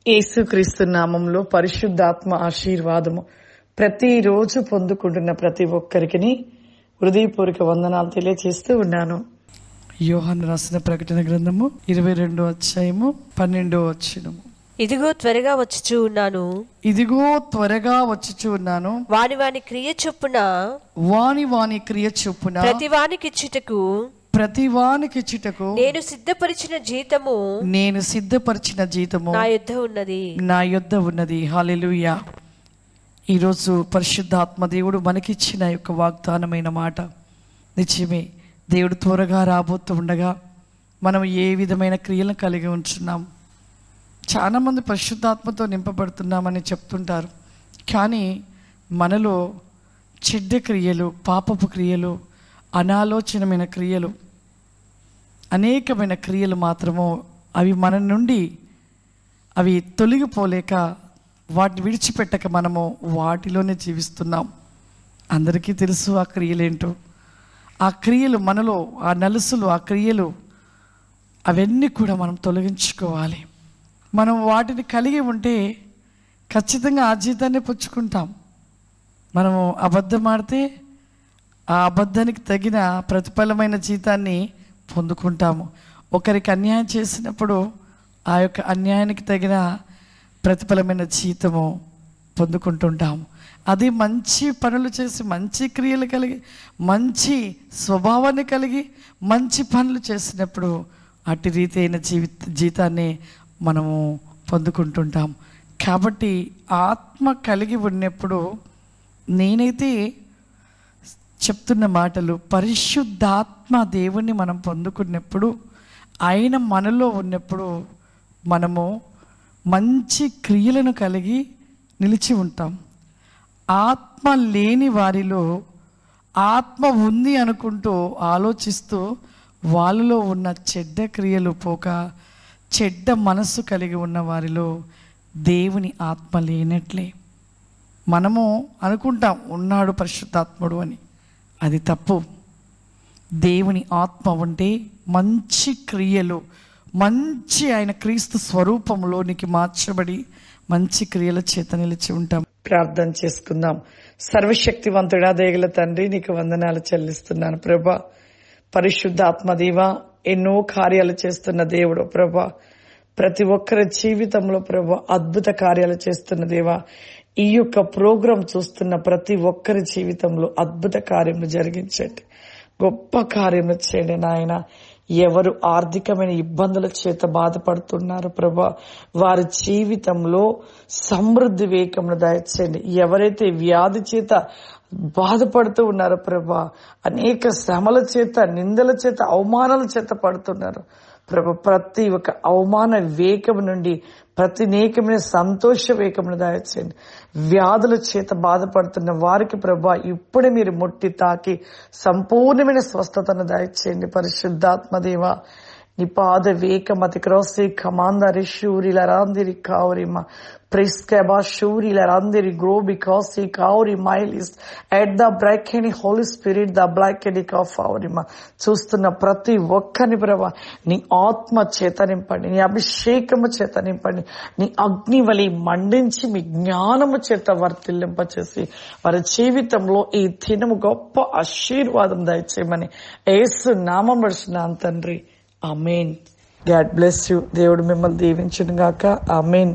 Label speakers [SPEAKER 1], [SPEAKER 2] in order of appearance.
[SPEAKER 1] యేసుక్రీస్తు నామంలో పరిశుద్ధాత్మ ఆశీర్వాదము ప్రతిరోజు పొందుకుంటున్న ప్రతి ఒక్కరికి హృదయపూర్వక వందనాలు తెలియజేస్తూ ఉన్నాను.
[SPEAKER 2] యోహాను రాసిన ప్రకటన గ్రంథము 22వ అధ్యాయము 12వ వచనము.
[SPEAKER 3] ఇదిగో త్వరగా వచ్చుచూ ఉన్నాను,
[SPEAKER 2] ఇదిగో త్వరగా వచ్చుచూ ఉన్నాను,
[SPEAKER 3] వాని వాని క్రియ చొప్పున ప్రతి వానికి ఇచ్చుటకు నేను సిద్ధపరిచిన జీతము నా యొద్ద ఉన్నది. హల్లెలూయా. ఈరోజు పరిశుద్ధాత్మ దేవుడు మనకిచ్చిన యొక్క వాగ్దానమైన మాట నిజమే. దేవుడు త్వరగా రాబోతూ ఉండగా మనం ఏ విధమైన క్రియలను కలిగి ఉంటున్నాం. చాలామంది పరిశుద్ధాత్మతో నింపబడుతున్నామని చెప్తుంటారు, కానీ మనలో చెడ్డ క్రియలు, పాపపు క్రియలు, అనాలోచనమైన క్రియలు, అనేకమైన క్రియలు మాత్రము అవి మన నుండి అవి తొలగిపోలేక వాటిని విడిచిపెట్టక మనము వాటిలోనే జీవిస్తున్నాం. అందరికీ తెలుసు ఆ క్రియలేంటో. ఆ క్రియలు మనలో, ఆ నలుసులు, ఆ క్రియలు అవన్నీ కూడా మనం తొలగించుకోవాలి. మనం వాటిని కలిగి ఉంటే ఖచ్చితంగా ఆ జీతాన్ని పుచ్చుకుంటాం. మనము అబద్ధం ఆడితే ఆ అబద్ధానికి తగిన ప్రతిఫలమైన జీతాన్ని పొందుకుంటాము. ఒకరికి అన్యాయం చేసినప్పుడు ఆ యొక్క అన్యాయానికి తగిన ప్రతిఫలమైన జీతము పొందుకుంటుంటాము. అది మంచి పనులు చేసి, మంచి క్రియలు కలిగి, మంచి స్వభావాన్ని కలిగి, మంచి పనులు చేసినప్పుడు అటు రీతి అయిన జీతాన్ని మనము పొందుకుంటుంటాం. కాబట్టి ఆత్మ కలిగి ఉన్నప్పుడు, నేనైతే చెప్తున్న మాటలు, పరిశుద్ధాత్మ దేవుణ్ణి మనం పొందుకున్నప్పుడు, ఆయన మనలో ఉన్నప్పుడు మనము మంచి క్రియలను కలిగి నిలిచి ఉంటాం. ఆత్మ లేని వారిలో ఆత్మ ఉంది అనుకుంటూ ఆలోచిస్తూ వాళ్ళలో ఉన్న చెడ్డ క్రియలు పోక, చెడ్డ మనస్సు కలిగి ఉన్న వారిలో దేవుని ఆత్మ లేనట్లే. మనము అనుకుంటాం ఉన్నాడు పరిశుద్ధాత్ముడు అని. అది తప్పు. దేవుని ఆత్మ ఉంటే మంచి క్రియలు, మంచి ఆయన క్రీస్తు స్వరూపంలోనికి మార్చబడి మంచి క్రియల చేత నిలిచి ఉంటాం.
[SPEAKER 1] ప్రార్థన చేసుకుందాం. సర్వశక్తివంతుడా, దయగల తండ్రి, నీకు వందనాలు చెల్లిస్తున్నాను ప్రభా. పరిశుద్ధాత్మ దేవా, ఎన్నో కార్యాలు చేస్తున్న దేవుడు ప్రభా. ప్రతి ఒక్కరి జీవితంలో ప్రభా అద్భుత కార్యాలు చేస్తున్న దేవా. ఈ యొక్క ప్రోగ్రాం చూస్తున్న ప్రతి ఒక్కరి జీవితంలో అద్భుత కార్యములు జరిగించండి, గొప్ప కార్యములు చేయండి నాయన. ఎవరు ఆర్థికమైన ఇబ్బందుల చేత బాధపడుతున్నారు ప్రభా, వారి జీవితంలో సమృద్ధి వేగమును దయచేయండి. ఎవరైతే వ్యాధి చేత బాధపడుతూ ఉన్నారో ప్రభా, అనేక శ్రమల చేత, నిందల చేత, అవమానాల చేత పడుతున్నారు ప్రభా, ప్రతి ఒక్క అవమాన వేగం నుండి ప్రతి అనేకమైన సంతోష వేగమును దయచేయండి. వ్యాధుల చేత బాధపడుతున్న వారికి ప్రభా ఇప్పుడే మీరు ముట్టి తాకి సంపూర్ణమైన స్వస్థతను దయచేయండి. పరిశుద్ధాత్మ దేవా, నీ పాద వేకమతి క్రోసి కమాందరి షూరిల రాందిరి కావరిమ ప్రిస్కెబా షూరిల రాందిరి గ్రోబి కాసి కావరి మైలిస్ ఎట్ ద బ్లాక్ ఎనీ హోలీ స్పిరిట్ ద బ్లాక్ ఎనీ కావరిమ. చూస్తున్న ప్రతి ఒక్కరిని ప్రభా నీ ఆత్మ చేత నింపండి, నీ అభిషేకము చేత నింపండి, నీ అగ్ని వలి మండించి మీ జ్ఞానము చేత వర్తిల్లింపచేసి వారి జీవితంలో ఈ దినము గొప్ప ఆశీర్వాదం దయచేయమని యేసు నామం పడుచున్నాను తండ్రి. ఆమేన్. God bless you. దేవుడు మిమ్మల్ని దీవించును గాక. ఆమేన్.